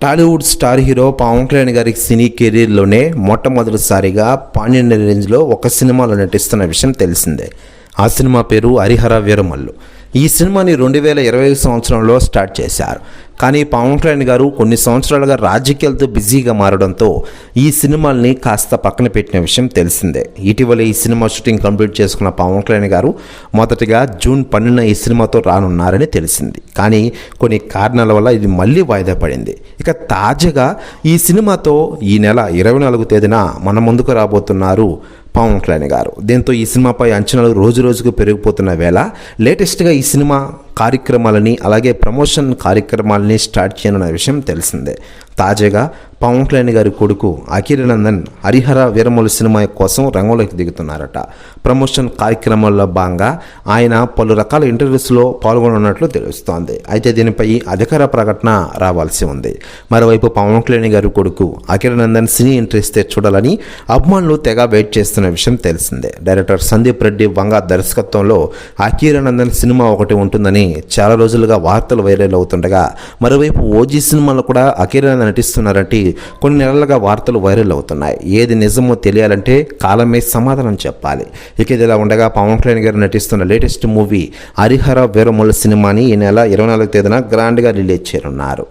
Tollywood star hero Pawan Kalyan గారి సినీ కెరీర్లోనే మొట్టమొదటిసారిగా pan Indian రేంజ్లో ఒక సినిమాలో నటిస్తున్న విషయం తెలిసిందే. ఆ సినిమా పేరు హరిహర వీరమల్లు. ఈ సినిమాని 2020 సంవత్సరంలో స్టార్ట్ చేశారు. కానీ పవన్ కళ్యాణ్ గారు కొన్ని సంవత్సరాలుగా రాజకీయాలతో బిజీగా మారడంతో ఈ సినిమాల్ని కాస్త పక్కన పెట్టిన విషయం తెలిసిందే. ఇటీవల ఈ సినిమా షూటింగ్ కంప్లీట్ చేసుకున్న పవన్ కళ్యాణ్ గారు మొదటగా జూన్ 12న ఈ సినిమాతో రానున్నారని తెలిసింది. కానీ కొన్ని కారణాల వల్ల ఇది మళ్ళీ వాయిదా పడింది. ఇక తాజాగా ఈ సినిమాతో ఈ నెల 24వ తేదీన మన ముందుకు రాబోతున్నారు పవన్ కళ్యాణ్ గారు. దీంతో ఈ సినిమాపై అంచనాలు రోజు రోజుకు పెరిగిపోతున్న వేళ లేటెస్ట్గా ఈ సినిమా కార్యక్రమాలని అలాగే ప్రమోషన్ కార్యక్రమాలని స్టార్ట్ చేయనున్న విషయం తెలిసిందే. తాజాగా పవన్ కళ్యాణ్ గారి కొడుకు అఖిరానందన్ హరిహర వీరమల్లు సినిమా కోసం రంగంలోకి దిగుతున్నారట. ప్రమోషన్ కార్యక్రమాల్లో భాగంగా ఆయన పలు రకాల ఇంటర్వ్యూస్లో పాల్గొనున్నట్లు తెలుస్తోంది. అయితే దీనిపై అధికార ప్రకటన రావాల్సి ఉంది. మరోవైపు పవన్ కళ్యాణ్ గారి కొడుకు అఖిరానందన్ సినీ ఇంట్రెస్ట్ చూడాలని అభిమానులు తెగ వెయిట్ చేస్తున్న విషయం తెలిసిందే. డైరెక్టర్ సందీప్ రెడ్డి వంగ దర్శకత్వంలో అఖిరానందన్ సినిమా ఒకటి ఉంటుందని చాలా రోజులుగా వార్తలు వైరల్ అవుతుండగా, మరోవైపు ఓజీ సినిమాలో కూడా అఖిరానందన్ నటిస్తున్నారంటే కొన్ని నెలలుగా వార్తలు వైరల్ అవుతున్నాయి. ఏది నిజమో తెలియాలంటే కాలమే సమాధానం చెప్పాలి. ఇక ఇదిలా ఉండగా పవన్ కళ్యాణ్ గారు నటిస్తున్న లేటెస్ట్ మూవీ హరిహర వీరమల్లు సినిమాని ఈ నెల 24వ తేదీన గ్రాండ్గా రిలీజ్ చేయనున్నారు.